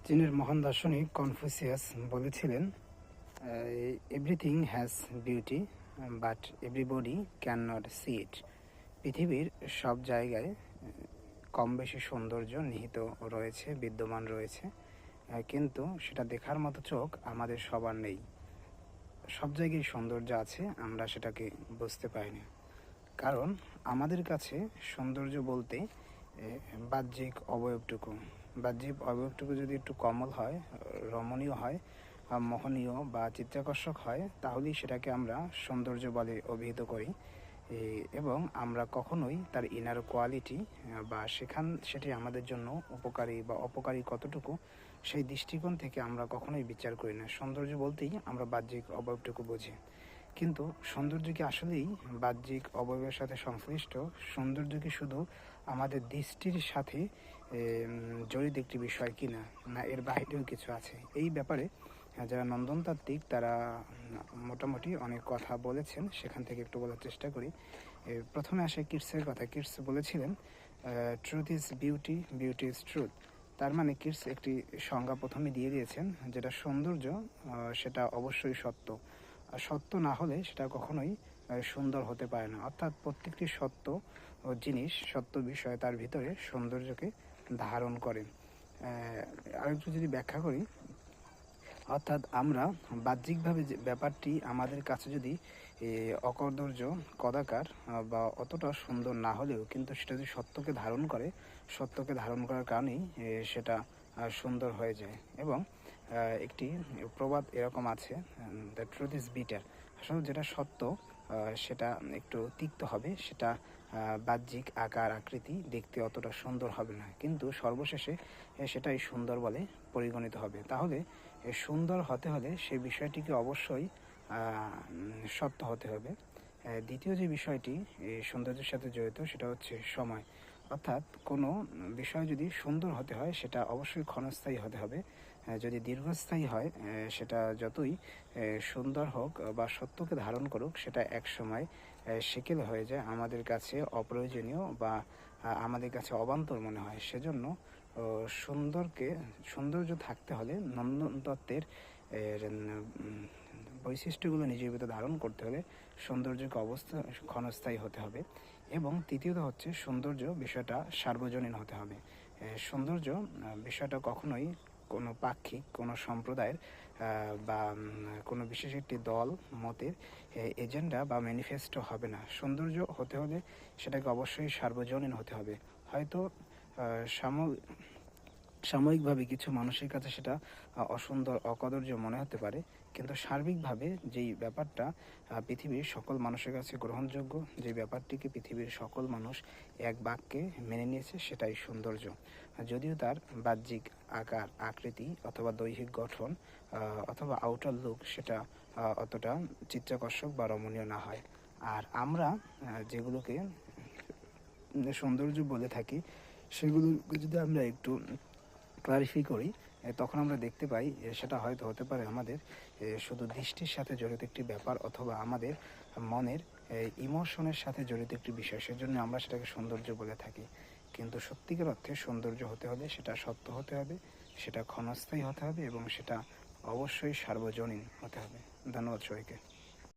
চীনের মহান দার্শনিক কনফুসিয়াস বলেছিলেন, everything has beauty but everybody can not see it. পৃথিবীর সব জায়গায় কম বেশি সৌন্দর্য নিহিত রয়েছে, বিদ্যমান রয়েছে, কিন্তু সেটা দেখার মতো চোখ আমাদের সবার নেই। সব জায়গায় সৌন্দর্য আছে, আমরা সেটাকে বুঝতে পারি না, কারণ আমাদের কাছে সৌন্দর্য বলতে বাহ্যিক অবয়বটুকু যদি একটু কোমল হয়, রমণীয় হয়, মোহনীয় বা চিত্তাকর্ষক হয়, তাহলেই সেটাকে আমরা সৌন্দর্য বলে অভিহিত করি। এবং আমরা কখনোই তার ইনার কোয়ালিটি বা সেটি আমাদের জন্য উপকারী বা অপকারী কতটুকু, সেই দৃষ্টিকোণ থেকে আমরা কখনোই বিচার করি না। সৌন্দর্য বলতেই আমরা বাহ্যিক অবয়বটুকু বুঝি, কিন্তু সৌন্দর্য কি আসলেই বাহ্যিক অবয়বের সাথে সংশ্লিষ্ট? সৌন্দর্য কি শুধু আমাদের দৃষ্টির সাথে জড়িত একটি বিষয় কি না, না এর বাহিরেও কিছু আছে? এই ব্যাপারে যারা নন্দনতাত্ত্বিক তারা মোটামুটি অনেক কথা বলেছেন, সেখান থেকে একটু বলার চেষ্টা করি। প্রথমে আসে কিটসের কথা। কিটস বলেছিলেন, truth is beauty, beauty is truth. তার মানে কিটস একটি সংজ্ঞা প্রথমে দিয়ে দিয়েছেন, যেটা সৌন্দর্য সেটা অবশ্যই সত্য, আর সত্য না হলে সেটা কখনোই সুন্দর হতে পারে না। অর্থাৎ প্রত্যেকটি সত্য জিনিস, সত্য বিষয় তার ভিতরে সৌন্দর্যকে ধারণ করে। আরেকটু যদি ব্যাখ্যা করি, অর্থাৎ আমরা বাহ্যিকভাবে যে ব্যাপারটি আমাদের কাছে যদি অকদর্য, কদাকার বা অতটা সুন্দর না হলেও, কিন্তু সেটা যদি সত্যকে ধারণ করার কারণেই সেটা সুন্দর হয়ে যায়। এবং একটি প্রবাদ এরকম আছে, দ্য ট্রুথ ইজ বিটার। আসলে যেটা সত্য সেটা একটু তিক্ত হবে, সেটা বাহ্যিক আকার আকৃতি দেখতে অতটা সুন্দর হবে না, কিন্তু সর্বশেষে সেটাই সুন্দর বলে পরিগণিত হবে। তাহলে সুন্দর হতে হলে সেই বিষয়টিকে অবশ্যই সত্য হতে হবে। দ্বিতীয় যে বিষয়টি সৌন্দর্যের সাথে জড়িত, সেটা হচ্ছে সময়। অর্থাৎ কোনো বিষয় যদি সুন্দর হতে হয়, সেটা অবশ্যই ক্ষণস্থায়ী হতে হবে। যদি দীর্ঘস্থায়ী হয়, সেটা যতই সুন্দর হোক বা সত্যকে ধারণ করুক, সেটা এক সময় সেকেলে হয়ে যায়, আমাদের কাছে অপ্রয়োজনীয় বা আমাদের কাছে অবান্তর মনে হয়। সেজন্য সৌন্দর্য থাকতে হলে নন্দনতত্ত্বের বৈশিষ্ট্যগুলো নিজের ভিতরে ধারণ করতে হলে সৌন্দর্যকে ক্ষণস্থায়ী হতে হবে। এবং তৃতীয়ত হচ্ছে, সৌন্দর্য বিষয়টা সার্বজনীন হতে হবে। সৌন্দর্য বিষয়টা কখনোই কোনো পাক্ষিক, কোনো সম্প্রদায়ের বা কোনো বিশেষ একটি দল মতের এজেন্ডা বা ম্যানিফেস্টো হবে না। সৌন্দর্য হতে হলে সেটাকে অবশ্যই সার্বজনীন হতে হবে। হয়তো সাময়িকভাবে কিছু মানুষের কাছে সেটা অসুন্দর, অকদর্য মনে হতে পারে, কিন্তু সার্বিকভাবে যেই ব্যাপারটা পৃথিবীর সকল মানুষের কাছে গ্রহণযোগ্য, যে ব্যাপারটিকে পৃথিবীর সকল মানুষ এক বাক্যে মেনে নিয়েছে, সেটাই সৌন্দর্য। যদিও তার বাহ্যিক আকার আকৃতি অথবা দৈহিক গঠন অথবা আউটার লুক সেটা অতটা চিত্তাকর্ষক বা রমণীয় না হয়। আর আমরা যেগুলোকে সৌন্দর্য বলে থাকি, সেগুলোকে যদি আমরা একটু ক্লারিফাই করি, তখন আমরা দেখতে পাই সেটা হয়তো হতে পারে আমাদের শুধু দৃষ্টির সাথে জড়িত একটি ব্যাপার, অথবা আমাদের মনের ইমোশনের সাথে জড়িত একটি বিষয়। সেজন্য আমরা সেটাকে সৌন্দর্য বলে থাকি। কিন্তু সত্যিকার অর্থে সৌন্দর্য হতে হলে সেটা সত্য হতে হবে, সেটা ক্ষণস্থায়ী হতে হবে, এবং সেটা অবশ্যই সার্বজনীন হতে হবে। ধন্যবাদ সবাইকে।